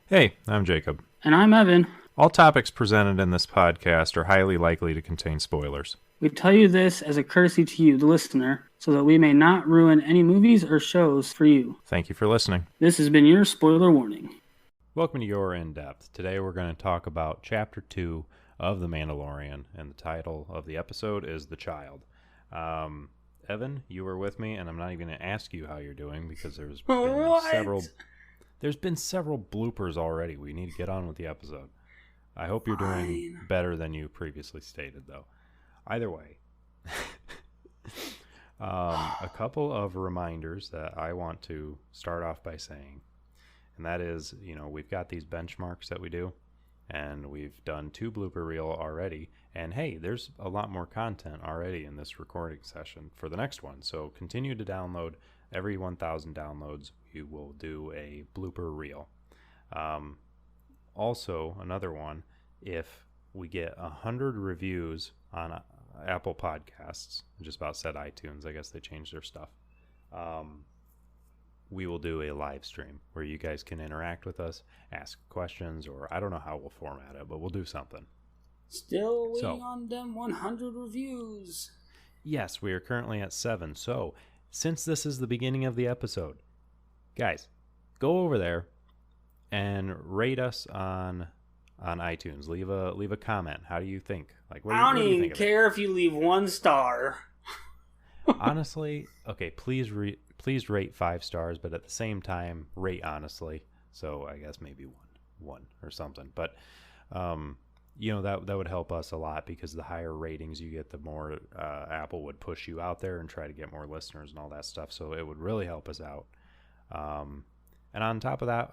Hey, I'm Jacob. And I'm Evan. All topics presented in this podcast are highly likely to contain spoilers. We tell you this as a courtesy to you, the listener, so that we may not ruin any movies or shows for you. Thank you for listening. This has been your spoiler warning. Welcome to Your In Depth. Today we're going to talk about Chapter 2 of The Mandalorian, and the title of the episode is The Child. Evan, you were with me, and I'm not even going to ask you how you're doing because there's been several bloopers already. We need to get on with the episode. I hope you're doing better than you previously stated, though. Either way, a couple of reminders that I want to start off by saying, and that is, we've got these benchmarks that we do, and we've done 2 blooper reel already, and hey, there's a lot more content already in this recording session for the next one, so continue to download. Every 1,000 downloads, we will do a blooper reel. Also, another one, if we get 100 reviews on Apple Podcasts, I just about said iTunes, I guess they changed their stuff, we will do a live stream where you guys can interact with us, ask questions, or I don't know how we'll format it, but we'll do something. Still waiting on them 100 reviews. Yes, we are currently at 7, so since this is the beginning of the episode, guys, go over there and rate us on iTunes. Leave a comment. How do you think? I don't even care if you leave 1 star. Honestly, okay, please rate 5 stars, but at the same time, rate honestly. So I guess maybe one or something. But that would help us a lot, because the higher ratings you get, the more Apple would push you out there and try to get more listeners and all that stuff. So it would really help us out. And on top of that,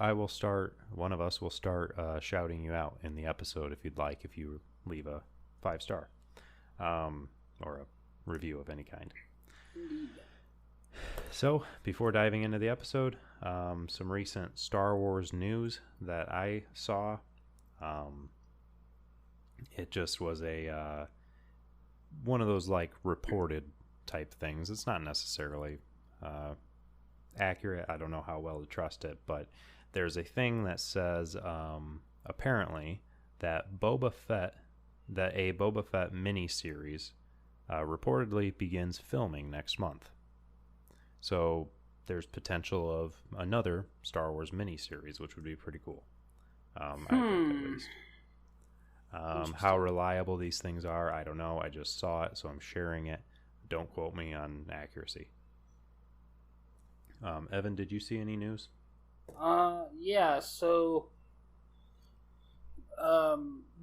one of us will start shouting you out in the episode if you'd like, if you leave a 5 star or a review of any kind. Indeed. So before diving into the episode, some recent Star Wars news that I saw. It just was a one of those like reported type things. It's not necessarily accurate. I don't know how well to trust it, but there's a thing that says apparently that a Boba Fett miniseries reportedly begins filming next month. So there's potential of another Star Wars miniseries, which would be pretty cool. I think at least. How reliable these things are, I don't know. I just saw it, so I'm sharing it. Don't quote me on accuracy. Evan, did you see any news? Yeah, so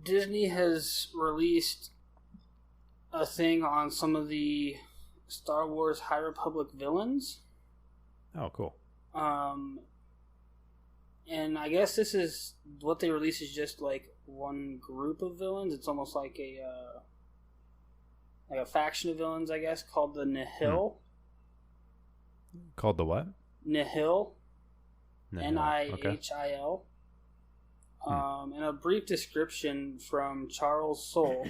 Disney has released a thing on some of the Star Wars High Republic villains. Oh, cool. And I guess this is what they release is just like one group of villains. It's almost like a faction of villains, I guess, called the Nihil. Called the what? Nihil. Nihil. And a brief description from Charles Soule,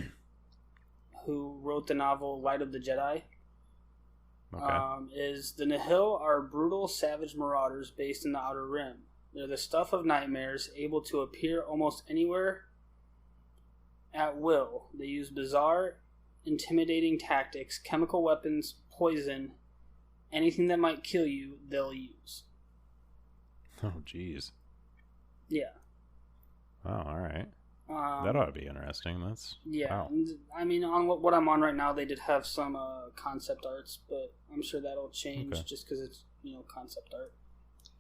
who wrote the novel Light of the Jedi. Okay. Is the Nihil are brutal, savage marauders based in the Outer Rim. They're the stuff of nightmares, able to appear almost anywhere at will. They use bizarre, intimidating tactics, chemical weapons, poison, anything that might kill you, they'll use. Oh, jeez. Yeah. Oh, all right. That ought to be interesting. Yeah. Wow. I mean, on what I'm on right now, they did have some concept arts, but I'm sure that'll change just because it's concept art.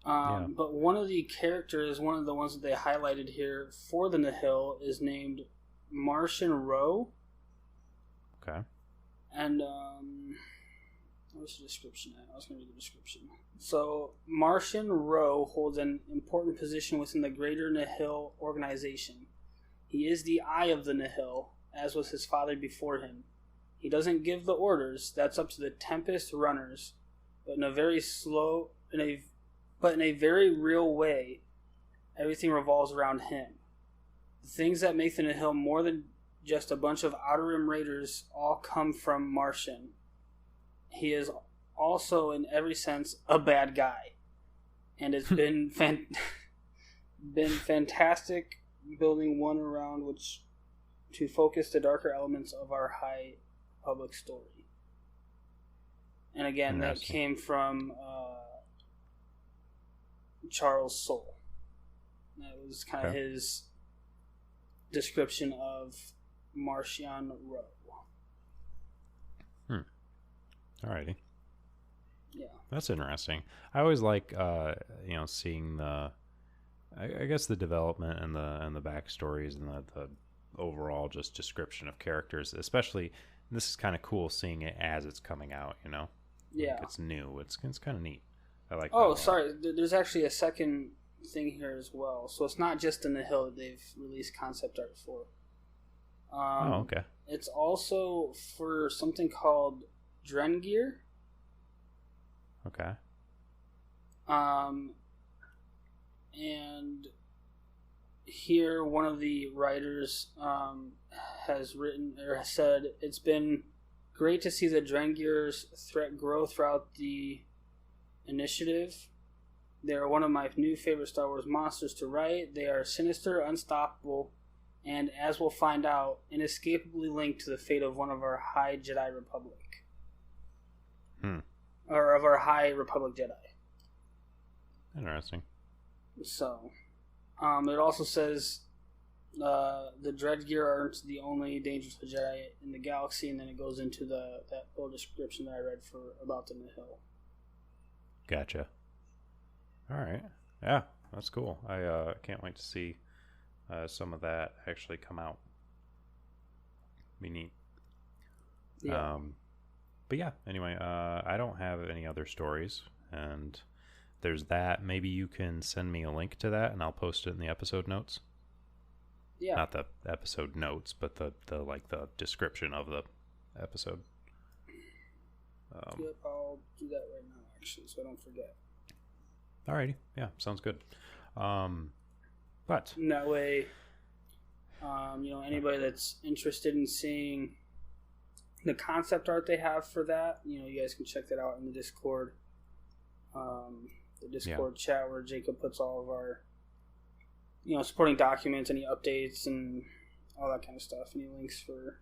But one of the characters, one of the ones that they highlighted here for the Nihil, is named Martian Rowe. Okay. And where's the description at? I was going to read the description. So Martian Rowe holds an important position within the greater Nihil organization. He is the eye of the Nihil, as was his father before him. He doesn't give the orders. That's up to the Tempest runners, but in a very real way, everything revolves around him. The things that make the Nihil more than just a bunch of Outer Rim raiders all come from Martian. He is also, in every sense, a bad guy. And it's been been fantastic building one around which to focus the darker elements of our High Republic story. And again, that came from Charles Soule. That was kind of his description of Marchion Ro. Alrighty. Yeah. That's interesting. I always like, seeing the, I guess the development and the backstories and the overall just description of characters. Especially, this is kind of cool seeing it as it's coming out. Yeah. Like it's new. It's kind of neat. I like. Oh, sorry. There's actually a second thing here as well. So it's not just in the Hill that they've released concept art for. Okay. It's also for something called Drengir. Okay. And here one of the writers has written or has said, it's been great to see the Drengir's threat grow throughout the initiative. They are one of my new favorite Star Wars monsters to write. They are sinister, unstoppable, and as we'll find out, inescapably linked to the fate of one of our High Jedi Republic. Or of our High Republic Jedi. Interesting. So, it also says the Dreadgear aren't the only dangerous Jedi in the galaxy, and then it goes into that little description that I read about the Nihil. Gotcha. All right. Yeah, that's cool. I can't wait to see some of that actually come out. Be neat. Yeah. But yeah, anyway, I don't have any other stories, and there's that. Maybe you can send me a link to that, and I'll post it in the episode notes. Yeah. Not the episode notes, but the description of the episode. Yep, I'll do that right now, actually, so I don't forget. Alrighty, yeah, sounds good. But in that way, anybody that's interested in seeing the concept art they have for that, you guys can check that out in the Discord. The Discord chat where Jacob puts all of our, supporting documents, any updates, and all that kind of stuff. Any links for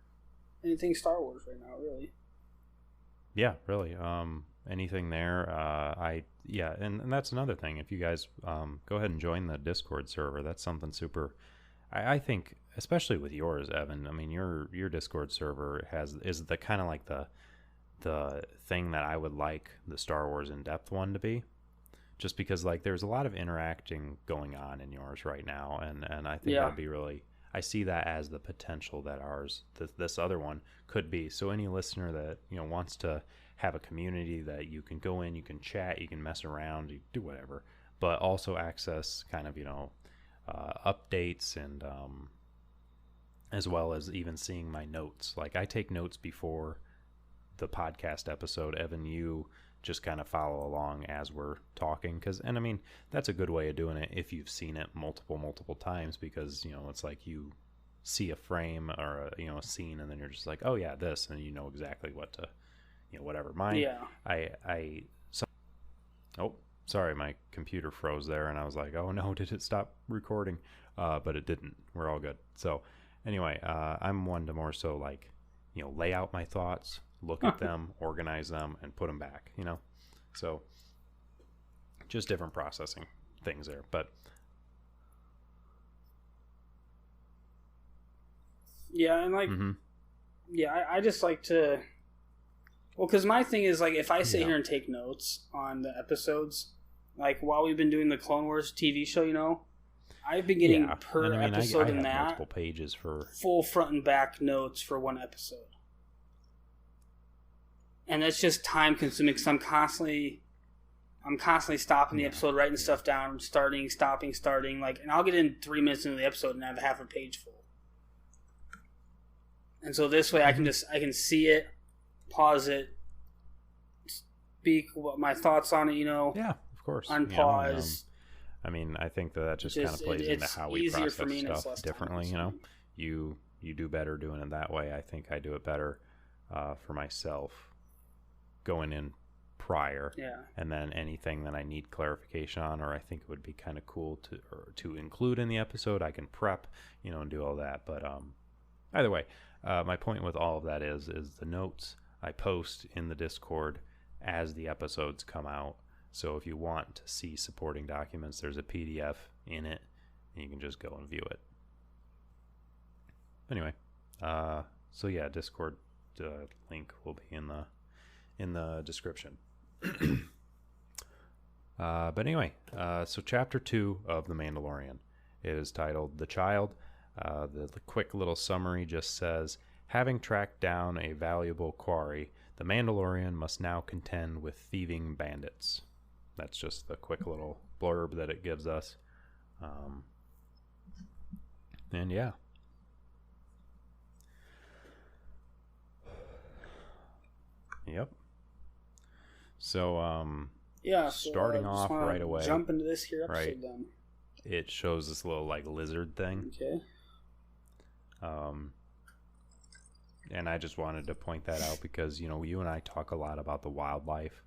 anything Star Wars right now, really. Yeah, really. Anything there. And that's another thing. If you guys go ahead and join the Discord server, that's something super. I think, especially with yours, Evan. I mean, your Discord server is the kind of like the thing that I would like the Star Wars in depth one to be, just because like there's a lot of interacting going on in yours right now, and I think that'd be really. I see that as the potential that ours, this other one, could be. So any listener that wants to have a community that you can go in, you can chat, you can mess around, you do whatever, but also access kind of updates and as well as even seeing my notes. Like I take notes before the podcast episode. Evan, you just kind of follow along as we're talking, and I mean that's a good way of doing it if you've seen it multiple times, because it's like you see a frame or a scene and then you're just like, oh yeah, this, and you know exactly what to whatever. Mine, oh sorry, my computer froze there and I was like, oh no, did it stop recording? But it didn't. We're all good. So anyway, I'm one to more so like lay out my thoughts, look at them, organize them, and put them back, So just different processing things there. But yeah, and like, I just like to, because my thing is like, if I sit here and take notes on the episodes, like while we've been doing the Clone Wars TV show, I've been getting per episode in that multiple pages for full front and back notes for one episode. And that's just time consuming because I'm constantly stopping the episode, writing stuff down, starting, stopping, like, and I'll get in 3 minutes into the episode and have half a page full. And so this way I can see it, pause it, speak what my thoughts on it, Yeah, of course. Unpause. I mean, I think that just kind of plays into how we process stuff differently. You do better doing it that way. I think I do it better for myself, going in prior. Yeah. And then anything that I need clarification on, or I think it would be kind of cool to include in the episode, I can prep, and do all that. But either way, my point with all of that is the notes I post in the Discord as the episodes come out. So if you want to see supporting documents, there's a PDF in it, and you can just go and view it. Anyway, so yeah, Discord link will be in the description. But anyway, so Chapter 2 of The Mandalorian is titled The Child. The quick little summary just says, having tracked down a valuable quarry, the Mandalorian must now contend with thieving bandits. That's just the quick little blurb that it gives us. And yeah. Yep. So, starting off right away. Jump into this here episode then. It shows this little like lizard thing. Okay. And I just wanted to point that out because, you and I talk a lot about the wildlife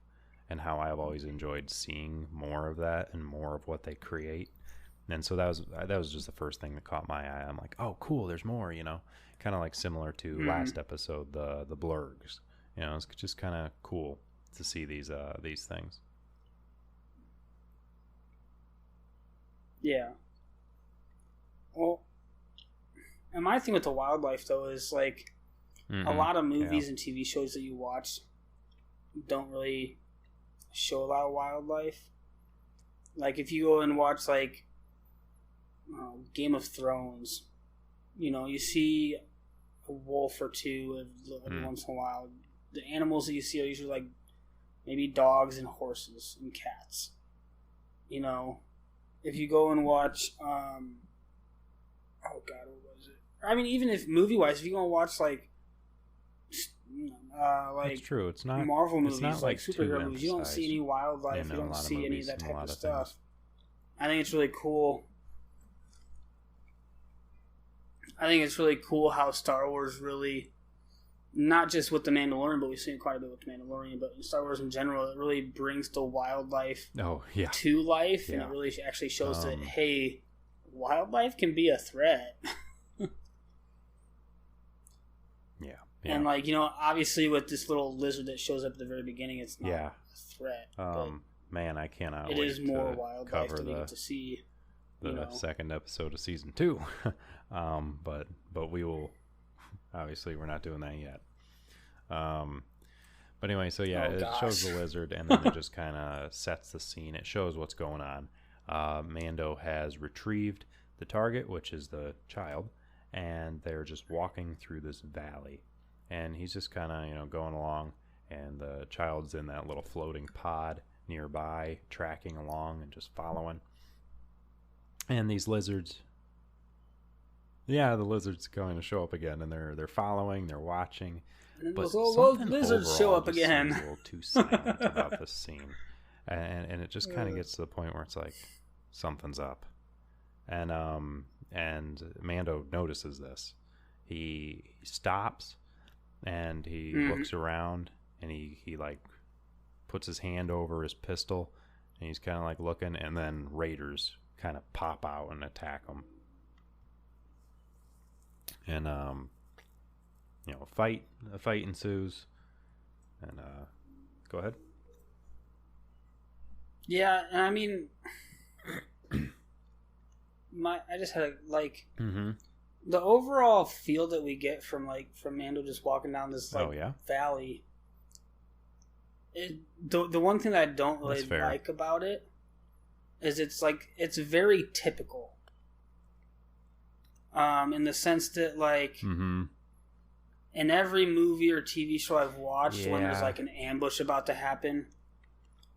and how I've always enjoyed seeing more of that and more of what they create. And so that was just the first thing that caught my eye. I'm like, oh, cool, there's more, kind of like similar to last episode, the blurgs. It's just kind of cool to see these things. Yeah. Well, and my thing with the wildlife, though, is like a lot of movies and TV shows that you watch don't really show a lot of wildlife. Like if you go and watch like Game of Thrones, you see a wolf or two every once in a while. The animals that you see are usually like maybe dogs and horses and cats. If you go and watch, oh god, what was it? I mean, even if movie-wise, if you go and watch like it's true. It's not Marvel movies, not like superhero movies, you don't see any wildlife. You don't see any of that type of stuff. I think it's really cool. I think it's really cool how Star Wars really, not just with The Mandalorian, but we've seen quite a bit with The Mandalorian, but in Star Wars in general, it really brings the wildlife to life, and it really actually shows that, hey, wildlife can be a threat. Yeah. And, like, obviously with this little lizard that shows up at the very beginning, it's not a threat. Man, I cannot wait. It is more wildlife cover than you get to see. The second episode of season 2. But we will, obviously we're not doing that yet. But anyway, so it shows the lizard, and then it just kind of sets the scene. It shows what's going on. Mando has retrieved the target, which is the child, and they're just walking through this valley. And he's just kind of, going along, and the child's in that little floating pod nearby, tracking along and just following. And these lizards, the lizards going to show up again, and they're following, they're watching. But those lizards show up again. A little too silent about this scene, and it just kind of gets to the point where it's like something's up, and Mando notices this. He stops, and he looks around, and he like puts his hand over his pistol, and he's kind of like looking, and then raiders kind of pop out and attack him. And a fight ensues. And go ahead. Yeah, and I mean, I just had the overall feel that we get from Mando just walking down this valley. The one thing that I don't really like about it is it's very typical. In the sense that in every movie or TV show I've watched, when there's like an ambush about to happen,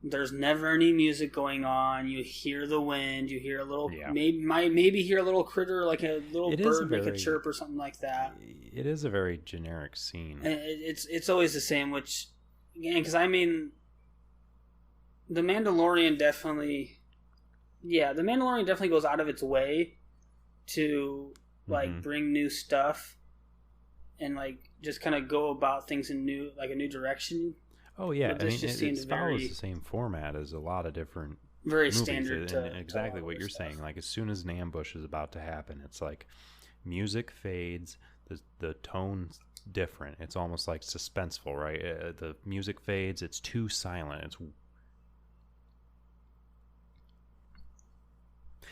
there's never any music going on. You hear the wind. You hear a little, maybe hear a little critter, like a little bird make a chirp or something like that. It is a very generic scene. And it's always the same, which, again, because I mean, The Mandalorian definitely goes out of its way to bring new stuff and just kind of go about things in a new direction. Oh yeah, But I this mean just it seems follows very, the same format as a lot of different very movies, standard and to exactly a lot what of you're stuff. saying. Like as soon as an ambush is about to happen, it's like music fades, the tone's different. It's almost like suspenseful, right? The music fades, it's too silent. It's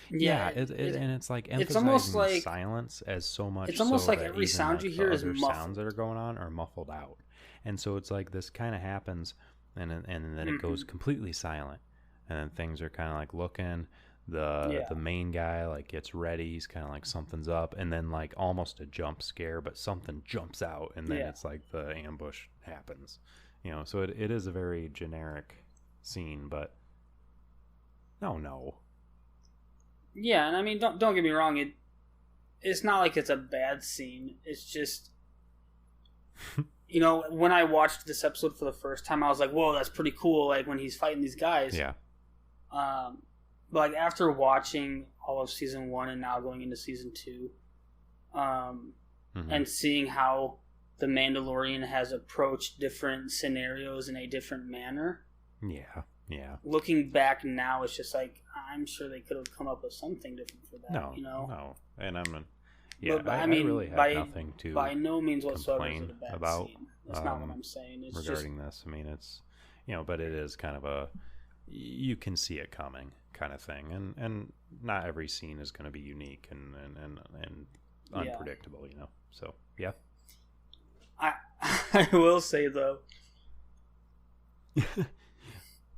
Yeah, and it's like it's almost emphasizing the like silence as so much it's almost so like that every even sound you like the hear is other sounds muffled. that are going on are muffled out, and so it's like this kind of happens, and then it goes Hmm. completely silent, and then things are kind of like looking. The Yeah, main guy like gets ready. He's kind of like something's up, and then like almost a jump scare, but something jumps out, and then yeah, it's like the ambush happens. So it is a very generic scene, but no. yeah. And I mean, don't get me wrong. It's not like it's a bad scene. It's just, when I watched this episode for the first time, I was like, "Whoa, that's pretty cool!" Like when he's fighting these guys. Yeah. But like after watching all of season 1 and now going into season 2, and seeing how the Mandalorian has approached different scenarios in a different manner. Yeah. Looking back now, it's just like I'm sure they could have come up with something different for that. No, and But I mean, really have nothing to by no means whatsoever is complain it a bad about scene. That's not what I'm saying. It's regarding this. I mean, it's but it is kind of you can see it coming kind of thing, and not every scene is going to be unique and unpredictable. So yeah. I will say though,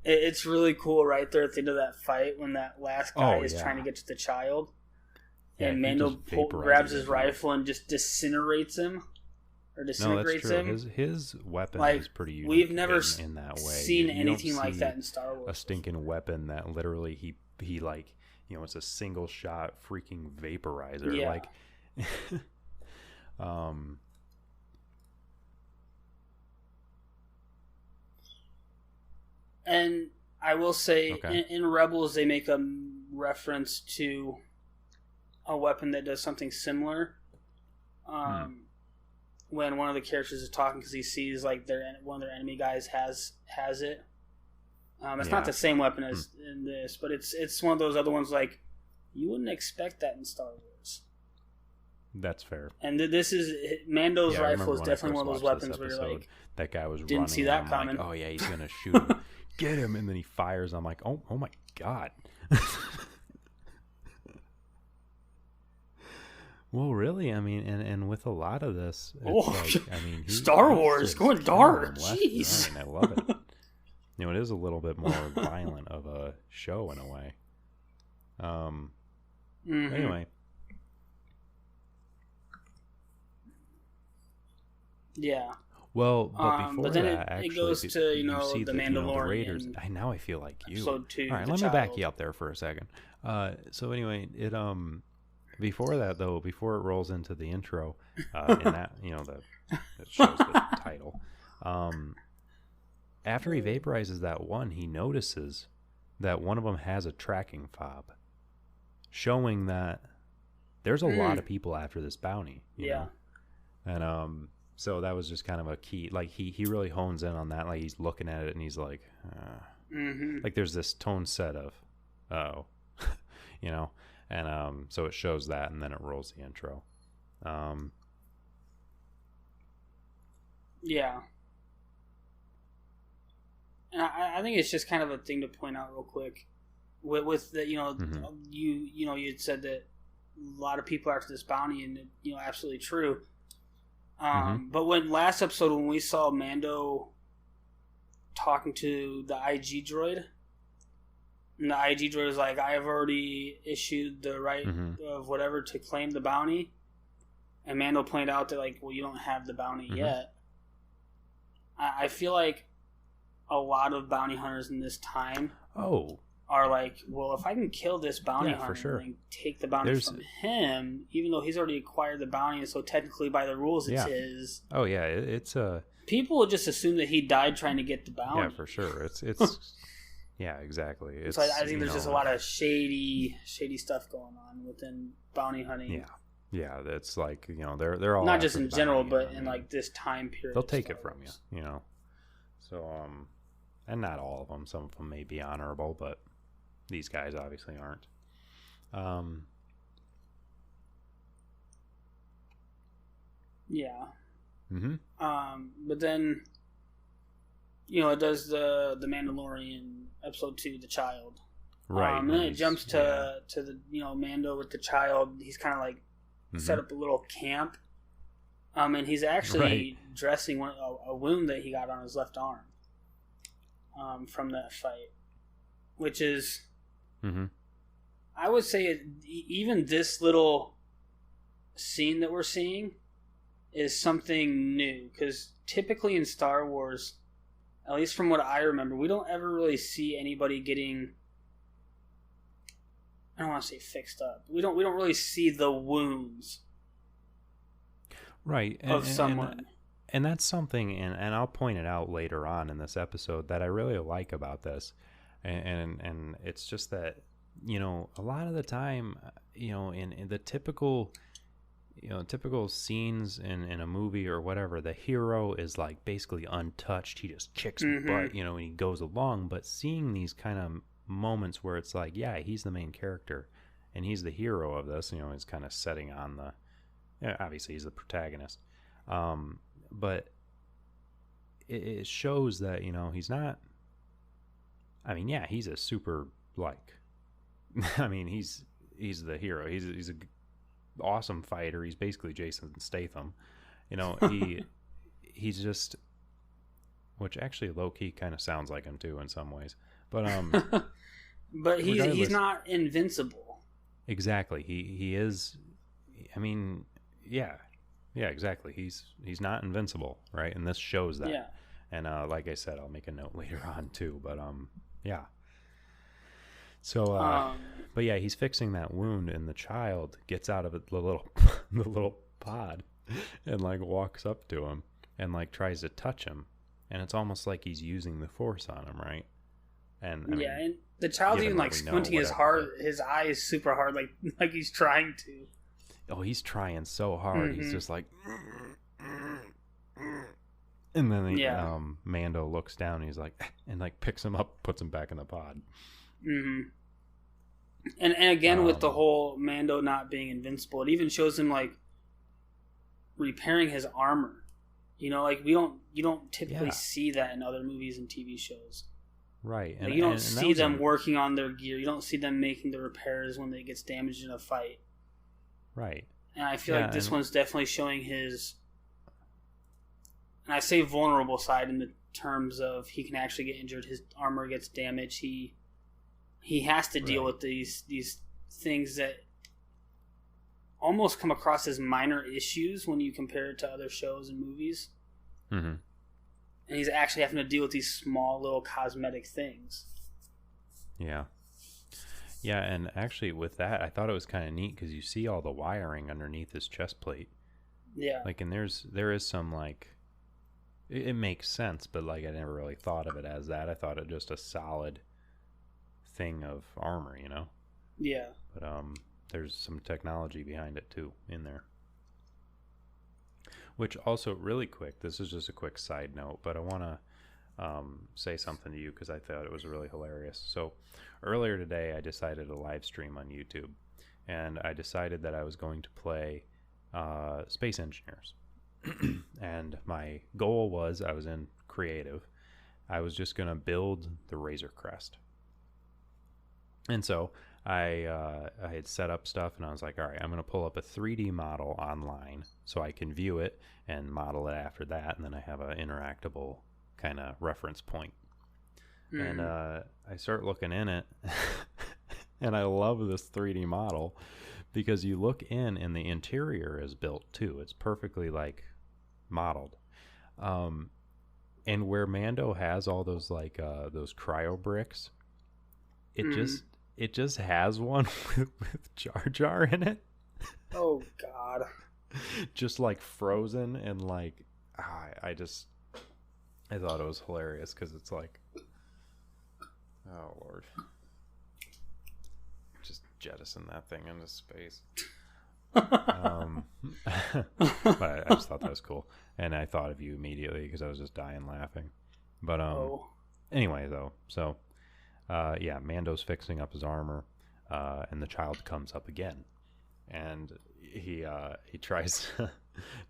it's really cool right there at the end of that fight when that last guy is trying to get to the child, and Mando grabs his rifle and just disintegrates him or disintegrates him. His weapon is pretty unique. We've never in that way seen anything like that in Star Wars. A stinking weapon that literally he like it's a single shot freaking vaporizer. Yeah. Like And I will say, in Rebels, they make a reference to a weapon that does something similar. When one of the characters is talking, because he sees like one of their enemy guys has it. It's not the same weapon as in this, but it's one of those other ones like you wouldn't expect that in Star Wars. That's fair. And this is Mando's rifle is definitely one of those weapons where you're like, that guy was didn't running, see that coming. Like, oh yeah, he's gonna shoot him. Get him, and then he fires. I'm like, oh my god. Well, really, I mean, and with a lot of this, it's like, I mean, Star Wars going dark. Jeez, I love it. It is a little bit more violent of a show in a way. Anyway. Yeah. Well, but before then that, actually, it goes to see the Mandalorian. The Raiders. Now I feel like you. Episode 2. All right, let me back you up there for a second. So anyway, it before that though, before it rolls into the intro, and that it shows the title. After he vaporizes that one, he notices that one of them has a tracking fob, showing that there's a lot of people after this bounty. You know? And so that was just kind of a key. Like he really hones in on that. Like he's looking at it and he's like, like there's this tone set of, and so it shows that, and then it rolls the intro. Yeah. And I think it's just kind of a thing to point out real quick, with the you had said that a lot of people are after this bounty, and absolutely true. But when last episode when we saw Mando talking to the IG droid, and the IG droid was like, "I have already issued the right of whatever to claim the bounty," and Mando pointed out that like, "Well, you don't have the bounty yet." I feel like a lot of bounty hunters in this time are like, well, if I can kill this bounty hunter and take the bounty from him, even though he's already acquired the bounty, and so technically by the rules it's his. Oh yeah, it's people would just assume that he died trying to get the bounty. Yeah, for sure. It's yeah, exactly. It's, so I think there's just a lot of shady stuff going on within bounty hunting. Yeah, that's like they're all not just in general, but in like this time period. They'll take it from you, So, and not all of them. Some of them may be honorable, but these guys obviously aren't. Yeah. Mm-hmm. But then, you know, it does the Mandalorian episode 2, The Child. Right. And then it jumps to the, you know, Mando with the child. He's kind of like set up a little camp. And he's actually dressing a wound that he got on his left arm from that fight, which is, I would say, even this little scene that we're seeing is something new, because typically in Star Wars, at least from what I remember, we don't ever really see anybody getting, I don't want to say fixed up. We don't really see the wounds, right, of someone. And that's something, and I'll point it out later on in this episode, that I really like about this, and it's just that, you know, a lot of the time, you know, in the typical scenes in a movie or whatever, the hero is like basically untouched. He just kicks butt, you know, and he goes along. But seeing these kind of moments where it's like, yeah, he's the main character and he's the hero of this, you know, he's kind of setting on the, yeah, obviously he's the protagonist. But it shows that, you know, he's not, I mean, yeah, he's a super, like, I mean, he's the hero. He's a awesome fighter. He's basically Jason Statham, you know. He's just, which actually low key kind of sounds like him too in some ways, but but he's not invincible. Exactly. He is, I mean, yeah, exactly. He's not invincible, right? And this shows that. Yeah. And like I said, I'll make a note later on too, but yeah. So, but yeah, he's fixing that wound, and the child gets out of the little pod, and like walks up to him, and like tries to touch him, and it's almost like he's using the Force on him, right? And I mean, and the child's even like squinting his eyes super hard, like he's trying to. Oh, he's trying so hard. He's just like, and then Mando looks down, and he's like, and like picks him up, puts him back in the pod. And again, with the whole Mando not being invincible, it even shows him like repairing his armor. You know, like you don't typically see that in other movies and TV shows. Right. Like, you don't see them working on their gear. You don't see them making the repairs when it gets damaged in a fight. Right. And I feel like this one's definitely showing his, and I say vulnerable side in the terms of he can actually get injured. His armor gets damaged. He has to deal with these things that almost come across as minor issues when you compare it to other shows and movies. And he's actually having to deal with these small little cosmetic things. Yeah, and actually with that, I thought it was kind of neat because you see all the wiring underneath his chest plate. Yeah. Like, and there is some, like, it makes sense, but like I never really thought of it as that. I thought it just a solid thing of armor, you know. Yeah. But there's some technology behind it too in there. Which also, really quick, this is just a quick side note, but I want to say something to you because I thought it was really hilarious. So earlier today, I decided to live stream on YouTube, and I decided that I was going to play Space Engineers. And my goal was, I was in creative, I was just going to build the Razor Crest. And so I had set up stuff, and I was like, all right, I'm going to pull up a 3D model online so I can view it and model it after that, and then I have an interactable kind of reference point. And I start looking in it, and I love this 3D model because you look in, and the interior is built too. It's perfectly like modeled. And where Mando has all those like those cryo bricks, it just has one with Jar Jar in it. Oh God! Just like frozen, and like I thought it was hilarious because it's like, oh Lord, just jettison that thing into space. But I just thought that was cool, and I thought of you immediately because I was just dying laughing. But anyway, though, so yeah, Mando's fixing up his armor, and the child comes up again, and he tries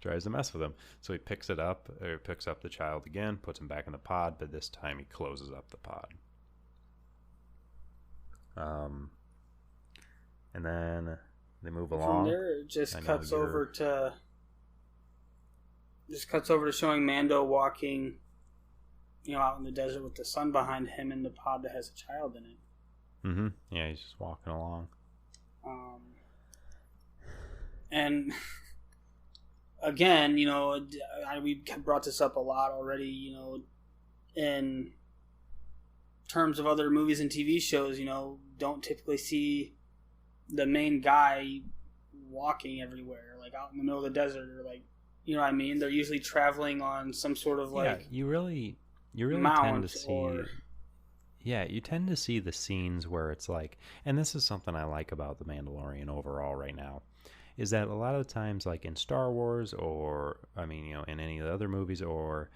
tries to mess with him. So he picks up the child again, puts him back in the pod, but this time he closes up the pod. And then they move along. From there, it just cuts over to showing Mando walking, out in the desert with the sun behind him in the pod that has a child in it. Mm-hmm. Yeah, he's just walking along. And again, we brought this up a lot already, in terms of other movies and TV shows, don't typically see the main guy walking everywhere, like out in the middle of the desert, or like, you know what I mean? They're usually traveling on some sort of like you really tend to see. Yeah, you tend to see the scenes where it's like, and this is something I like about The Mandalorian overall right now, is that a lot of the times, like in Star Wars, or in any of the other movies, or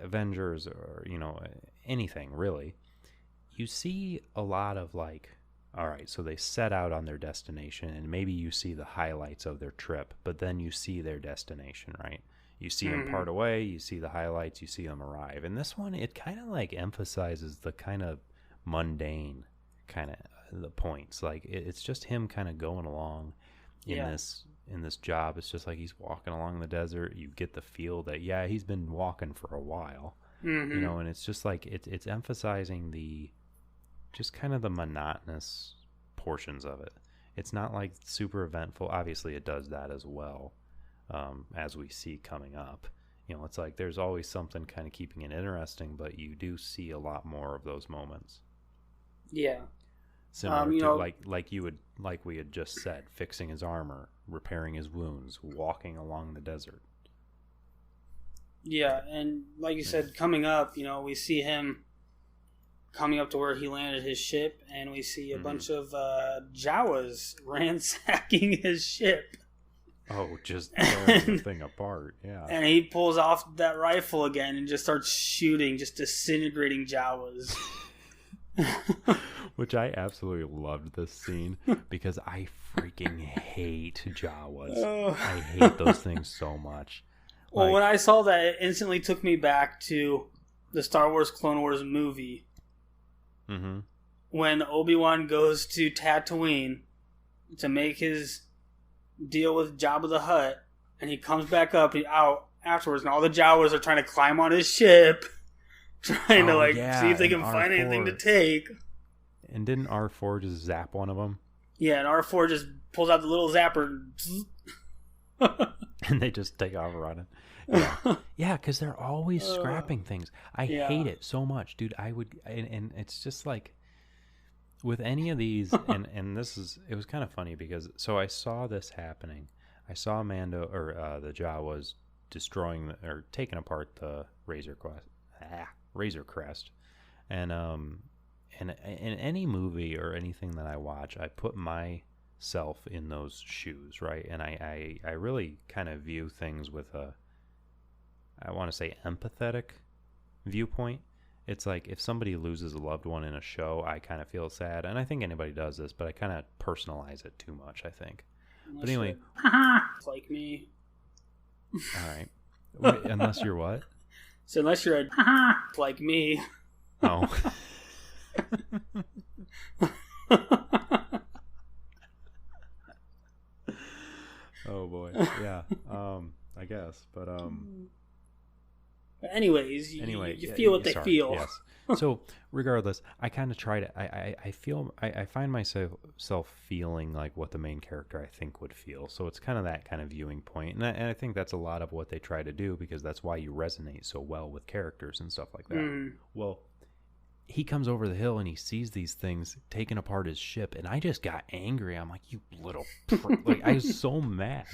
Avengers, or anything really, you see a lot of like, all right, so they set out on their destination, and maybe you see the highlights of their trip, but then you see their destination, right? You see them part away, you see the highlights, you see them arrive. And this one, it kind of like emphasizes the kind of mundane kind of the points. Like it's just him kind of going along in this job. It's just like he's walking along the desert. You get the feel that he's been walking for a while, and it's just like it's emphasizing the just kind of the monotonous portions of it. It's not like super eventful. Obviously, it does that as well. As we see coming up, it's like there's always something kind of keeping it interesting, but you do see a lot more of those moments. Yeah. Similar to like we had just said, fixing his armor, repairing his wounds, walking along the desert. Yeah, and like you said, coming up, we see him coming up to where he landed his ship, and we see a bunch of Jawas ransacking his ship. Oh, just tearing the thing apart, yeah. And he pulls off that rifle again and just starts shooting, just disintegrating Jawas. Which I absolutely loved this scene, because I freaking hate Jawas. I hate those things so much. Well, when I saw that, it instantly took me back to the Star Wars Clone Wars movie. Mm-hmm. When Obi-Wan goes to Tatooine to make his deal with Jabba the Hutt, and he comes back up out afterwards, and all the Jawas are trying to climb on his ship, trying to see if they can find anything to take. And didn't R4 just zap one of them? Yeah, and R4 just pulls out the little zapper, and they just take off running. Yeah, because they're always scrapping things. I hate it so much, dude. I would, and it's just like, with any of these, and it was kind of funny because, so I saw this happening. I saw Mando, or the Jawas destroying, or taking apart the Razor Crest. And in any movie or anything that I watch, I put myself in those shoes, right? And I really kind of view things with I want to say empathetic viewpoint. It's like if somebody loses a loved one in a show, I kind of feel sad. And I think anybody does this, but I kind of personalize it too much, I think. But anyway. Like me. All right. Wait, unless you're what? So unless you're like me. Oh. Oh boy. Yeah. I guess. But anyways, you feel what they feel. Yes. So regardless, I kind of try to. I find myself feeling like what the main character I think would feel. So it's kind of that kind of viewing point, and I think that's a lot of what they try to do, because that's why you resonate so well with characters and stuff like that. Well, he comes over the hill and he sees these things taking apart his ship, and I just got angry. I'm like, you little prick. Like, I was so mad.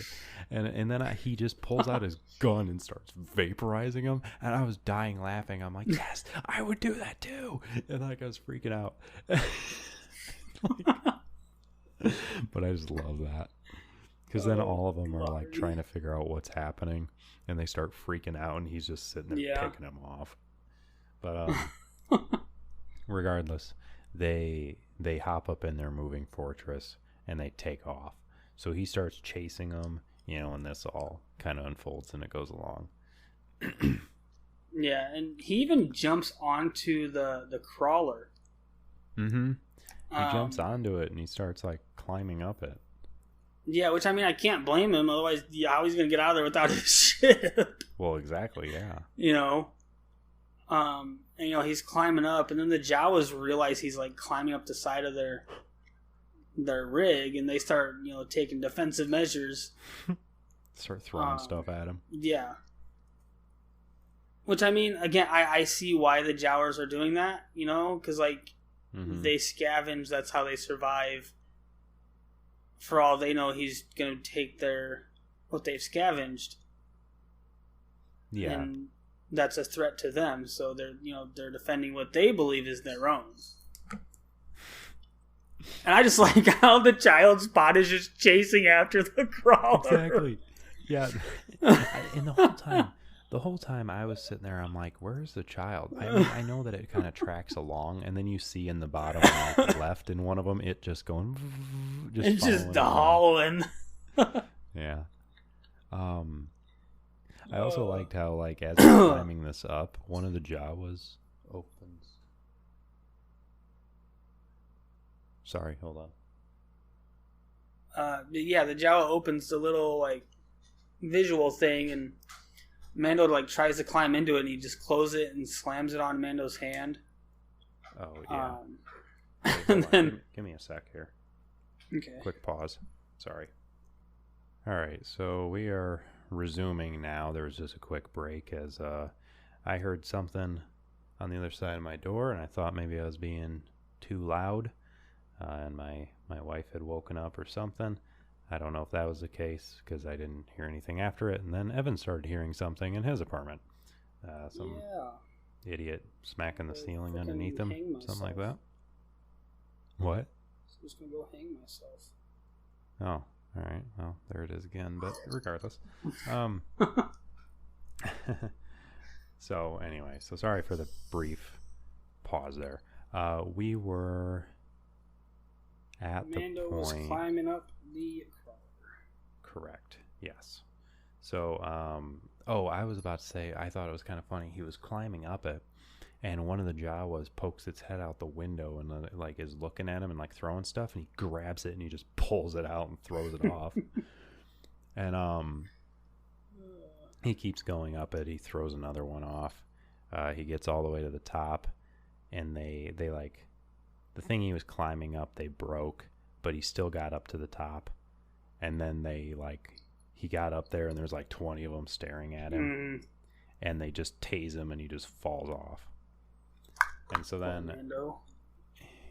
And then he just pulls out his gun and starts vaporizing him, and I was dying laughing. I'm like, yes, I would do that too. And like, I was freaking out. But I just love that, because then all of them are like trying to figure out what's happening, and they start freaking out, and he's just sitting there picking them off. But regardless, they hop up in their moving fortress and they take off. So he starts chasing them, and this all kind of unfolds and it goes along. Yeah, and he even jumps onto the crawler. Mm-hmm. He jumps onto it and he starts like climbing up it. Yeah, which I mean, I can't blame him. Otherwise, how he's gonna get out of there without his ship? Well, exactly. Yeah. And he's climbing up, and then the Jawas realize he's like climbing up the side of their rig, and they start taking defensive measures. Start throwing stuff at him. Yeah. Which, I mean, again, I see why the Jawas are doing that, because, like, they scavenge, that's how they survive. For all they know, he's going to take what they've scavenged. Yeah. And that's a threat to them, so they're defending what they believe is their own. And I just like how the child spot is just chasing after the crawler. Exactly. Yeah. And the whole time I was sitting there, I'm like, where's the child? I mean, I know that it kind of tracks along, and then you see in the bottom left in one of them, it just going... It's just hauling. Yeah. I also liked how, like, as they're climbing this up, one of the Jawas opens... Sorry, hold on. Yeah, the Jawa opens the little, like, visual thing, and Mando like tries to climb into it, and he just closes it and slams it on Mando's hand. Oh yeah. And then give me a sec here. Okay. Quick pause. Sorry. All right, so we are resuming now. There was just a quick break as I heard something on the other side of my door, and I thought maybe I was being too loud, and my wife had woken up or something. I don't know if that was the case because I didn't hear anything after it. And then Evan started hearing something in his apartment. Some idiot smacking the ceiling underneath him. Something like that. What? I'm just going to go hang myself. Oh, all right. Well, there it is again. But regardless. So anyway, so sorry for the brief pause there. We were at Mando the point... was climbing up the crawler. Correct. Yes. So, I was about to say, I thought it was kind of funny. He was climbing up it, and one of the Jawas pokes its head out the window and like is looking at him and like throwing stuff, and he grabs it and he just pulls it out and throws it off. And he keeps going up it. He throws another one off. He gets all the way to the top, and they like the thing he was climbing up, they broke, but he still got up to the top. And then he got up there and there's like 20 of them staring at him. And they just tase him and he just falls off. And so then,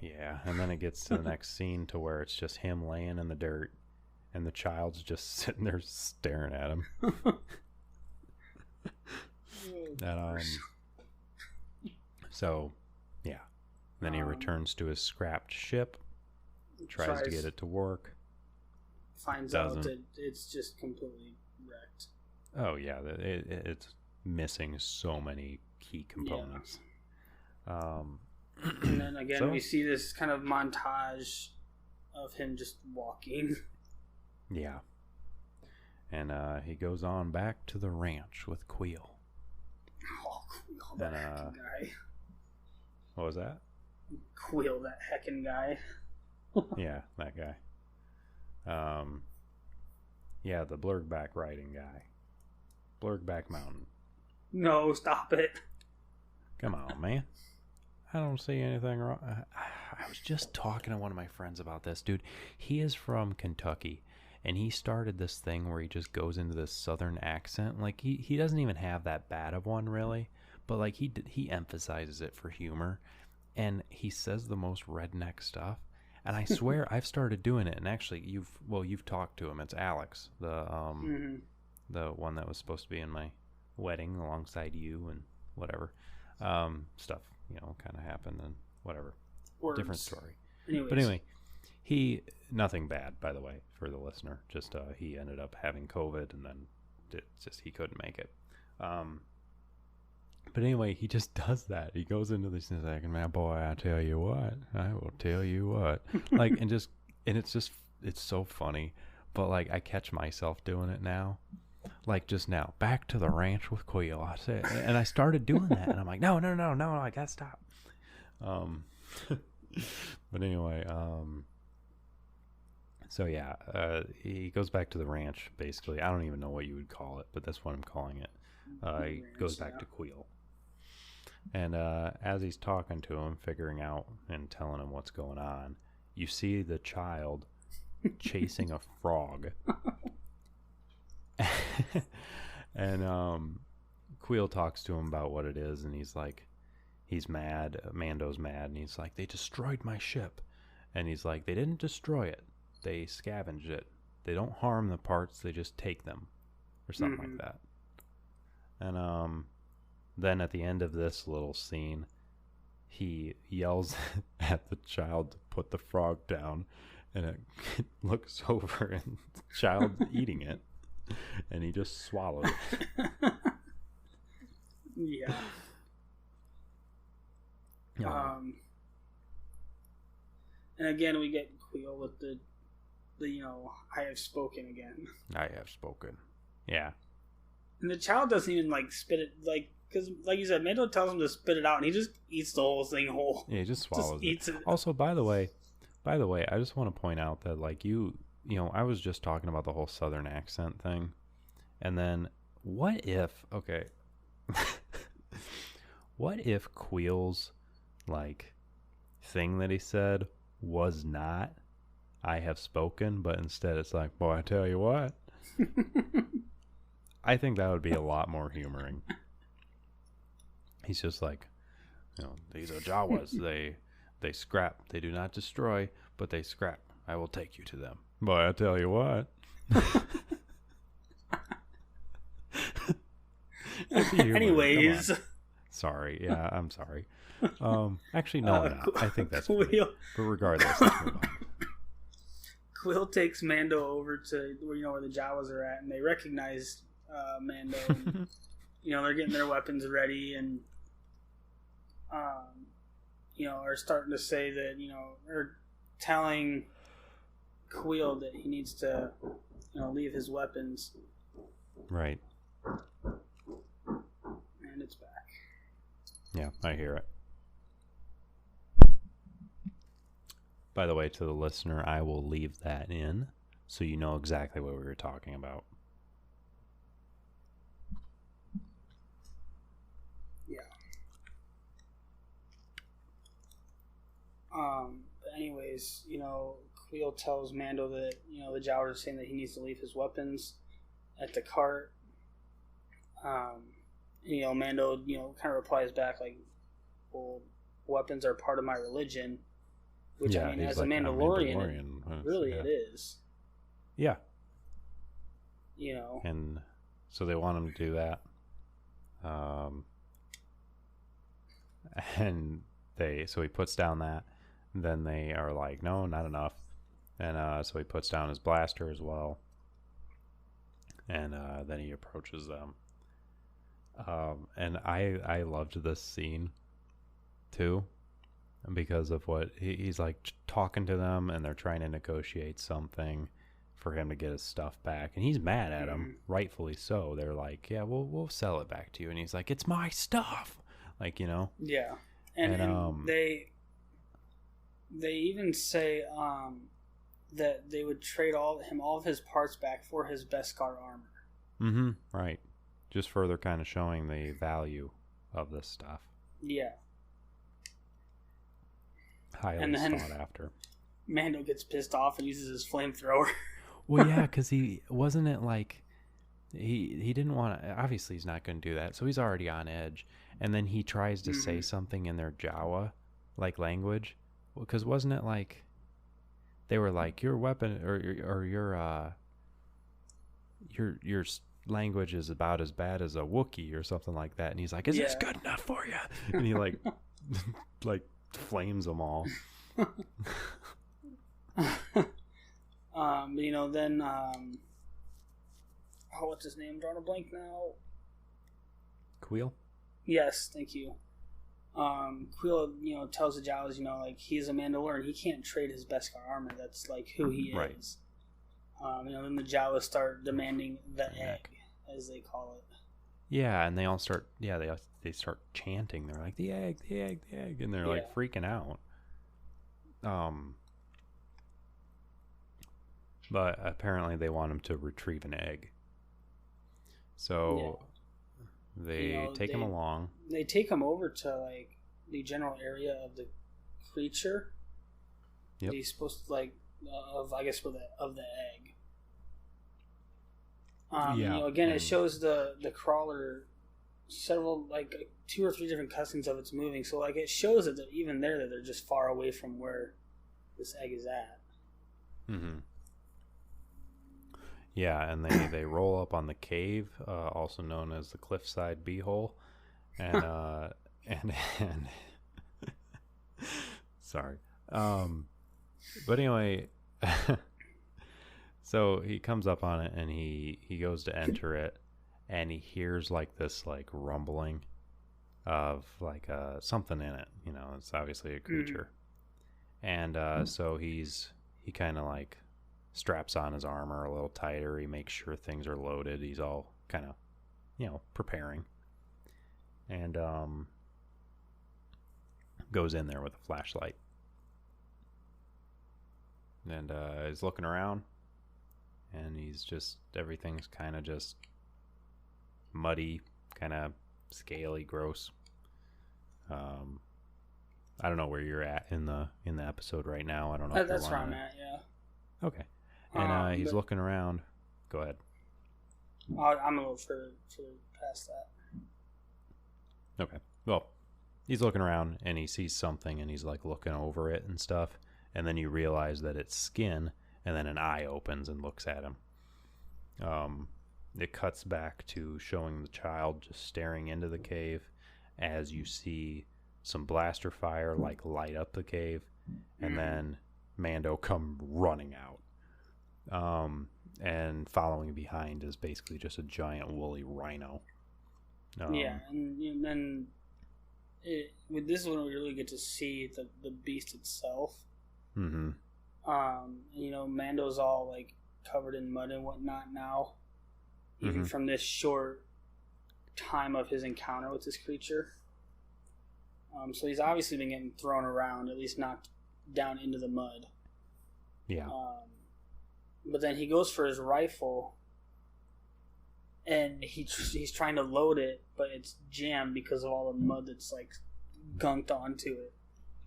yeah, and then it gets to the next scene to where it's just him laying in the dirt and the child's just sitting there staring at him. So, yeah. Then he returns to his scrapped ship, tries to get it to work. Finds out that it's just completely wrecked. Oh, yeah. It's missing so many key components. Yeah. And then again, we see this kind of montage of him just walking. Yeah. And he goes on back to the ranch with Queel. Oh, Queel, that heckin' guy. What was that? Queel, that heckin' guy. Yeah, that guy. Yeah, the Blurgback riding guy. Blurgback Mountain. No, stop it. Come on, man. I don't see anything wrong. I was just talking to one of my friends about this, dude. He is from Kentucky, and he started this thing where he just goes into this southern accent. Like, he doesn't even have that bad of one, really, but like he emphasizes it for humor, and he says the most redneck stuff. And I swear I've started doing it. And actually, you've talked to him. It's Alex, the one that was supposed to be in my wedding alongside you and whatever stuff, kind of happened and whatever. Words. Different story. Anyways. But anyway, nothing bad, by the way, for the listener. Just he ended up having COVID, and then he couldn't make it. But anyway, he just does that. He goes into this and he's like, man, boy, I tell you what, I will tell you what. Like, and it's so funny. But like, I catch myself doing it now. Like just now, back to the ranch with Queel. I said, and I started doing that, and I'm like, no, I gotta stop. But anyway, so yeah, he goes back to the ranch. Basically, I don't even know what you would call it, but that's what I'm calling it. He goes back to Queel, and as he's talking to him, figuring out and telling him what's going on, you see the child chasing a frog. And Queel talks to him about what it is, and he's like, he's mad. Mando's mad, and he's like, they destroyed my ship. And he's like, they didn't destroy it, they scavenged it. They don't harm the parts, they just take them, or something like that. And then at the end of this little scene, he yells at the child to put the frog down, and it looks over, and the child's eating it. And he just swallowed it. Yeah. And again, we get Queel with the I have spoken again. I have spoken. Yeah. And the child doesn't even spit it, because like you said, Mando tells him to spit it out, and he just eats the whole thing whole. Yeah, he just swallows it. Eats it. Also, by the way, I just want to point out that I was just talking about the whole Southern accent thing. And then, what if Queel's, thing that he said was not, I have spoken, but instead it's like, boy, I tell you what. I think that would be a lot more humoring. He's just like, these are Jawas. They scrap. They do not destroy, but they scrap. I will take you to them. Boy, I tell you what. Anyways. Sorry. Yeah, I'm sorry. Actually, no, I'm not. I think that's Queel. funny. But regardless, let's move on. Queel takes Mando over to where the Jawas are at, and they recognize Mando. And, they're getting their weapons ready, and are starting to say that or telling Queel that he needs to leave his weapons. Right. And it's back. Yeah, I hear it. By the way, to the listener, I will leave that in so you know exactly what we were talking about. Yeah. Anyways, Queel tells Mando that, the Jawas are saying that he needs to leave his weapons at the cart. Mando, kind of replies back like, well, weapons are part of my religion. Which, yeah, as like a Mandalorian, really yeah. it is. Yeah. you know. And so they want him to do that. And so he puts down that. Then they are like, no, not enough. And so he puts down his blaster as well. And then he approaches them. And I loved this scene too, because of what he's like talking to them, and they're trying to negotiate something for him to get his stuff back, and he's mad at him, rightfully so. They're like, yeah, we'll sell it back to you, and he's like, it's my stuff, like, you know. Yeah. And they even say that they would trade all of his parts back for his Beskar armor. Mm-hmm. Right. Just further kind of showing the value of this stuff. Yeah. Highly sought after. Mando gets pissed off and uses his flamethrower. Well, yeah, because he didn't want to. Obviously, he's not going to do that, so he's already on edge. And then he tries to say something in their Jawa like language, because wasn't it like they were like, your weapon or your language is about as bad as a Wookiee or something like that, and he's like, is this good enough for you? And he like flames them all. Then what's his name? Drawing a blank now. Queel? Yes, thank you. Quill, tells the Jawas, like he's a Mandalorian. He can't trade his Beskar armor. That's like who he Right. is. Then the Jawas start demanding the egg, as they call it. Yeah, and they all start. Yeah, they start chanting. They're like the egg, the egg, the egg, and they're like freaking out. But apparently they want him to retrieve an egg. So they take him along. They take him over to like the general area of the creature. Yep. He's supposed to of the egg. Again, it shows the crawler several 2 or 3 different cutscenes of it's moving. So it shows that even there that they're just far away from where this egg is at. Mm-hmm. Yeah, and they roll up on the cave, also known as the cliffside beehole, and and sorry, but anyway, so he comes up on it and he goes to enter it, and he hears this rumbling of something in it. It's obviously a creature, and so he kind of straps on his armor a little tighter. He makes sure things are loaded. He's all kind of, preparing. And goes in there with a flashlight. And he's looking around. And everything's kind of just muddy, kind of scaly, gross. I don't know where you're at in the episode right now. I don't know if that's where I'm at, yeah. Okay. And he's looking around. Go ahead. I'm a little further past that. Okay. Well, he's looking around and he sees something and he's looking over it and stuff. And then you realize that it's skin, and then an eye opens and looks at him. It cuts back to showing the child just staring into the cave as you see some blaster fire light up the cave, and then Mando come running out. And following behind is basically just a giant woolly rhino. And then this is when we really get to see the beast itself. Mm-hmm. Mando's all covered in mud and whatnot now, even from this short time of his encounter with this creature. So he's obviously been getting thrown around, at least knocked down into the mud. Yeah. But then he goes for his rifle, and he's trying to load it, but it's jammed because of all the mud that's gunked onto it.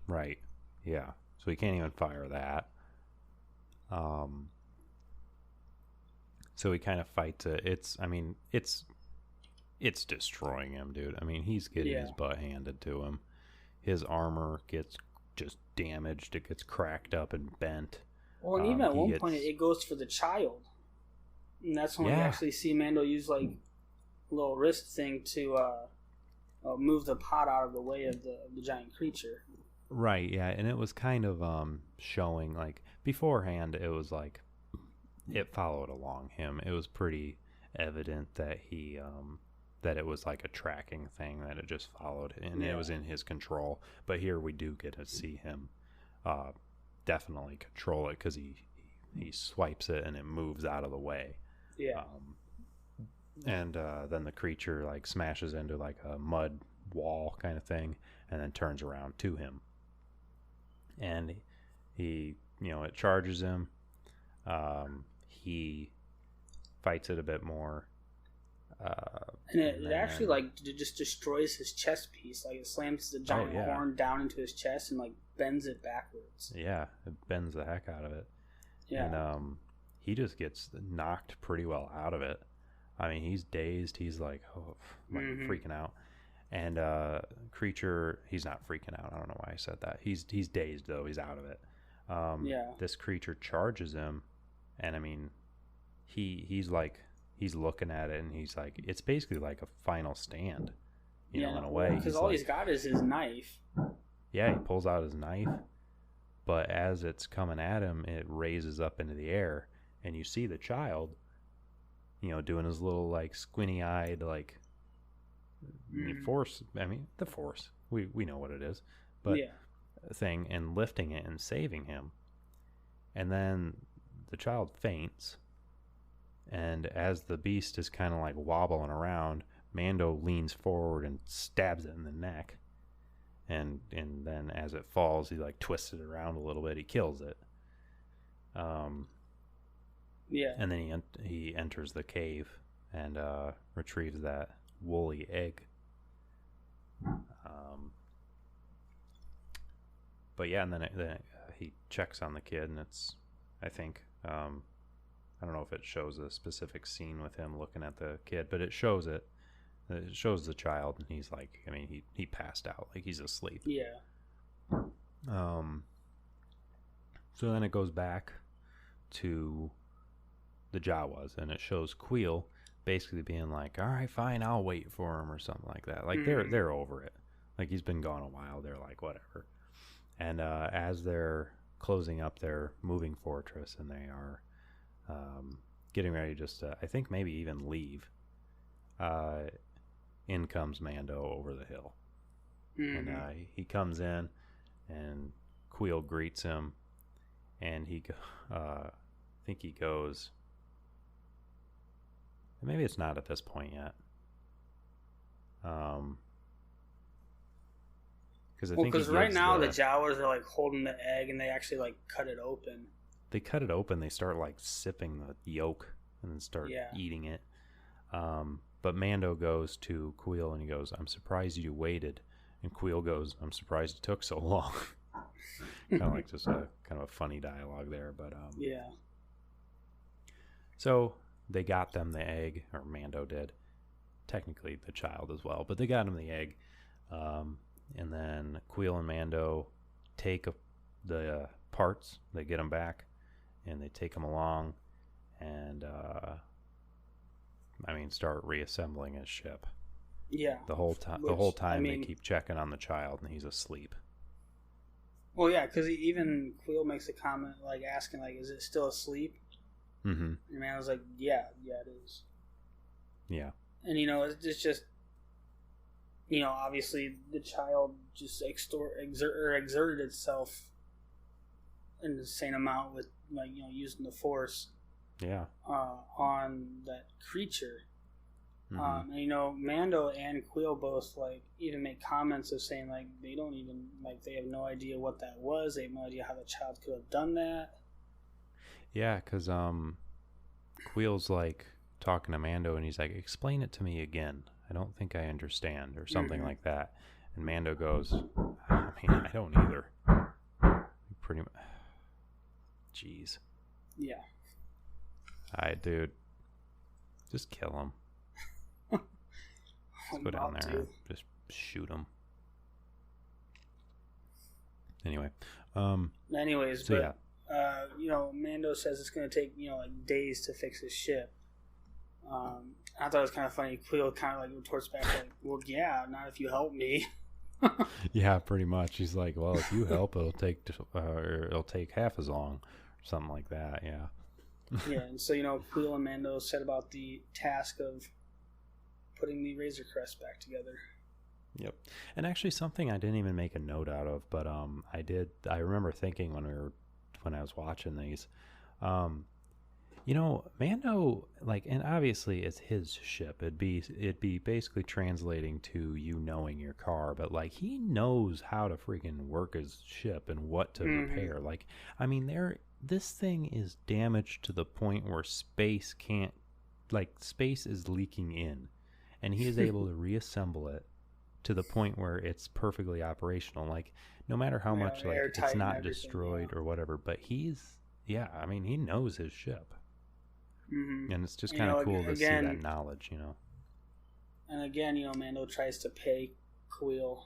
Right. Yeah. So he can't even fire that. So he kind of fights it. It's destroying him, dude. I mean, he's getting his butt handed to him. His armor gets just damaged. It gets cracked up and bent. Well, and even at one point, it goes for the child. And that's when we actually see Mando use, a little wrist thing to move the pot out of the way of the giant creature. Right, yeah. And it was kind of showing, beforehand, it was it followed along him. It was pretty evident that he, that it was a tracking thing, that it just followed, and it was in his control. But here we do get to see him definitely control it, because he swipes it and it moves out of the way. Yeah. And then the creature smashes into a mud wall kind of thing, and then turns around to him. And he it charges him. He fights it a bit more. And it actually just destroys his chest piece. It slams the giant horn down into his chest and bends it backwards. Yeah, it bends the heck out of it. Yeah. And he just gets knocked pretty well out of it. I mean, he's dazed. He's freaking out. And creature, he's not freaking out. I don't know why I said that. He's dazed though. He's out of it. This creature charges him, and I mean, he's looking at it, and he's it's basically a final stand, in a way. Because all he's got is his knife. Yeah, he pulls out his knife, but as it's coming at him, it raises up into the air, and you see the child, doing his little squinty-eyed the Force. I mean, the Force. We know what it is, but thing, and lifting it and saving him, and then the child faints, and as the beast is kind of like wobbling around, Mando leans forward and stabs it in the neck, and then as it falls, he like twists it around a little bit. He kills it. And then he enters the cave and retrieves that woolly egg. But yeah, and then he checks on the kid, and it's, I think, I don't know if it shows a specific scene with him looking at the kid, but it shows it. It shows the child, and he's like, I mean, he passed out, like he's asleep. Yeah. So then it goes back to the Jawas, and it shows Queel basically being like, all right, fine, I'll wait for him or something like that. Like they're over it. Like he's been gone a while. They're like, whatever. And as they're closing up their moving fortress, and they are getting ready just to, I think, maybe even leave, in comes Mando over the hill. And he comes in, and Queel greets him, and I think he goes, maybe it's not at this point yet, because right now the Jawas are like holding the egg, and they actually like cut it open. They cut it open. They start like sipping the yolk and then start eating it. But Mando goes to Queel, and he goes, I'm surprised you waited. And Queel goes, I'm surprised it took so long. Kind of like just a kind of a funny dialogue there, but so they got them the egg, or Mando did, technically the child as well, but they got him the egg, and then Queel and Mando take the parts, they get them back, and they take them along, and start reassembling his ship. Yeah. The whole time they keep checking on the child, and he's asleep. Well, yeah, because even Queel makes a comment, like, asking, like, is it still asleep? Mm-hmm. And man was like, yeah, it is. Yeah. And, it's just, obviously the child just exerted itself an insane amount with, like, using the Force. Yeah. On that creature. Mm-hmm. And Mando and Queel both like even make comments of saying like they don't even like they have no idea what that was. They have no idea how the child could have done that. Yeah, because Queel's like talking to Mando, and he's like, "Explain it to me again. I don't think I understand," or something like that. And Mando goes, I don't either. Pretty much. Jeez. Yeah. Dude, just kill him. Just go down there and just shoot him. Anyway. Mando says it's going to take, like days to fix his ship. I thought it was kind of funny. Queel kind of like retorts back like, well, yeah, not if you help me. Yeah, pretty much. He's like, well, if you help, it'll take half as long. Or something like that, yeah. Yeah, and so, Queel and Mando set about the task of putting the Razor Crest back together. Yep. And actually something I didn't even make a note out of, but I remember thinking when I was watching these, Mando, like, and obviously it's his ship. It'd be basically translating to you knowing your car, but like he knows how to freaking work his ship and what to repair. Like, I mean, this thing is damaged to the point where space is leaking in, and he is able to reassemble it to the point where it's perfectly operational. Like, no matter how much like it's not destroyed or whatever, but he knows his ship. Mm-hmm. And it's just kind of cool to see that knowledge, And again, Mando tries to pay Queel,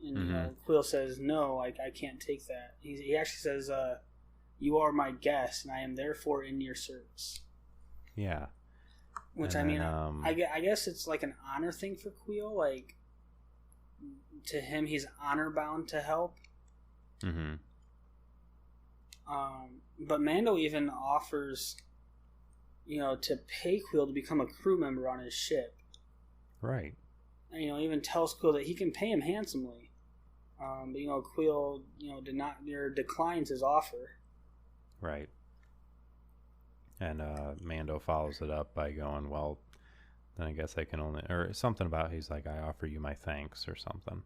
and Queel says, "No, I can't take that." He actually says, "You are my guest, and I am therefore in your service." Yeah. Which I guess it's like an honor thing for Queel. Like, to him, he's honor bound to help. Mm-hmm. But Mando even offers, to pay Queel to become a crew member on his ship. Right. even tells Quill that he can pay him handsomely. But Quill, declines his offer. Right. And Mando follows it up by going, well, then I guess I can only, or something about, he's like, I offer you my thanks or something.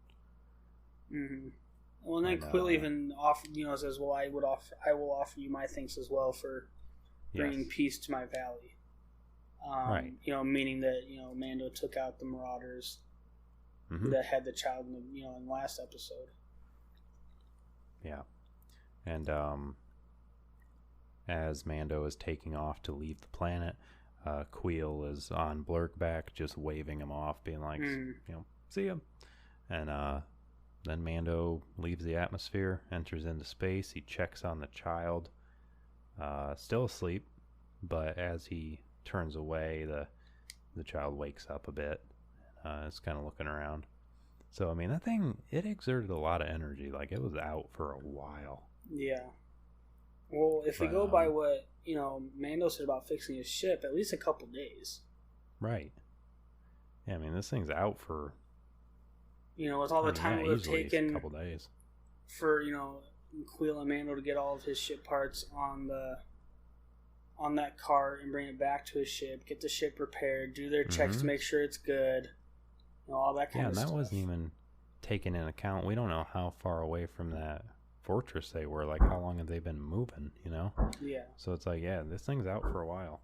Mm-hmm. Well, and then Quill even says, well, I will offer you my thanks as well for bringing peace to my valley. Right. Meaning that Mando took out the Marauders that had the child in the last episode. Yeah, and as Mando is taking off to leave the planet, Quill is on Blurkback, just waving him off, being like, see ya. And then Mando leaves the atmosphere, enters into space. He checks on the child, still asleep, but as he turns away, the child wakes up a bit. It's kind of looking around. So, I mean, that thing, it exerted a lot of energy. Like, it was out for a while. Yeah. Well, if we go by what, Mando said about fixing his ship, at least a couple days. Right. Yeah, I mean, this thing's out for... with all the time it would have taken... a couple days. For, Quill and Mando to get all of his ship parts on that cart and bring it back to his ship, get the ship repaired, do their checks to make sure it's good, all that kind of stuff. Yeah, and that wasn't even taken into account. We don't know how far away from that fortress they were. Like, how long have they been moving, Yeah. So it's like, yeah, this thing's out for a while.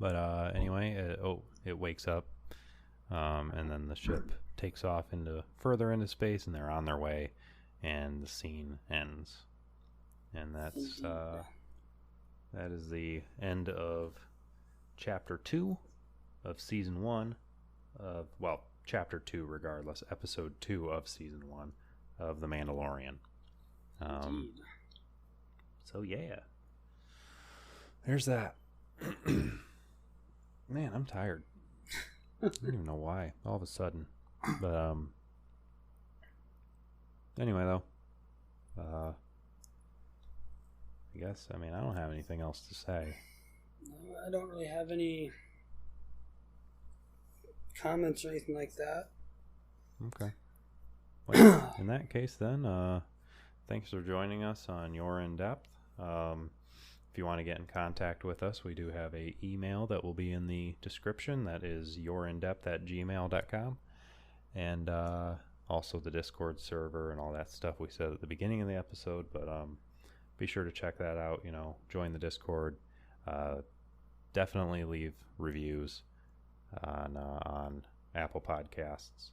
But anyway, it wakes up, and then the ship takes off further into space, and they're on their way, and the scene ends. And that's... that is the end of Chapter 2 of Season 1 of, Chapter 2 regardless, Episode 2 of Season 1 of The Mandalorian. So, yeah. There's that. Man, I'm tired. I don't even know why, all of a sudden. But, anyway, though. I guess, I don't have anything else to say. I don't really have any comments or anything like that. Okay. Well, in that case, then, thanks for joining us on Your In Depth. If you want to get in contact with us, we do have an email that will be in the description. That is yourindepth@gmail.com. And also the Discord server and all that stuff we said at the beginning of the episode. But be sure to check that out, join the Discord. Definitely leave reviews on Apple Podcasts.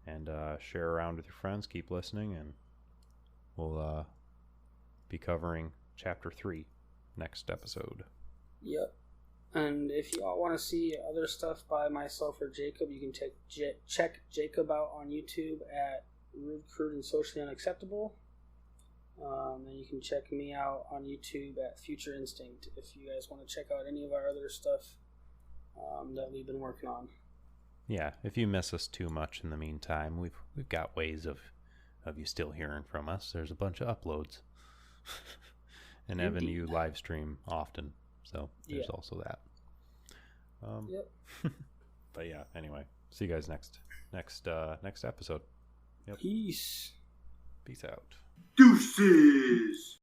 And share around with your friends. Keep listening, and we'll be covering Chapter 3 next episode. Yep. And if you all want to see other stuff by myself or Jacob, you can check Jacob out on YouTube at Rude, Crude, and Socially Unacceptable. And you can check me out on YouTube at Future Instinct if you guys want to check out any of our other stuff that we've been working on. Yeah, if you miss us too much in the meantime, we've got ways of you still hearing from us. There's a bunch of uploads. And Evan, you live stream often, so there's also that. Yep. But yeah, anyway, see you guys next episode. Yep. Peace out. Deuces.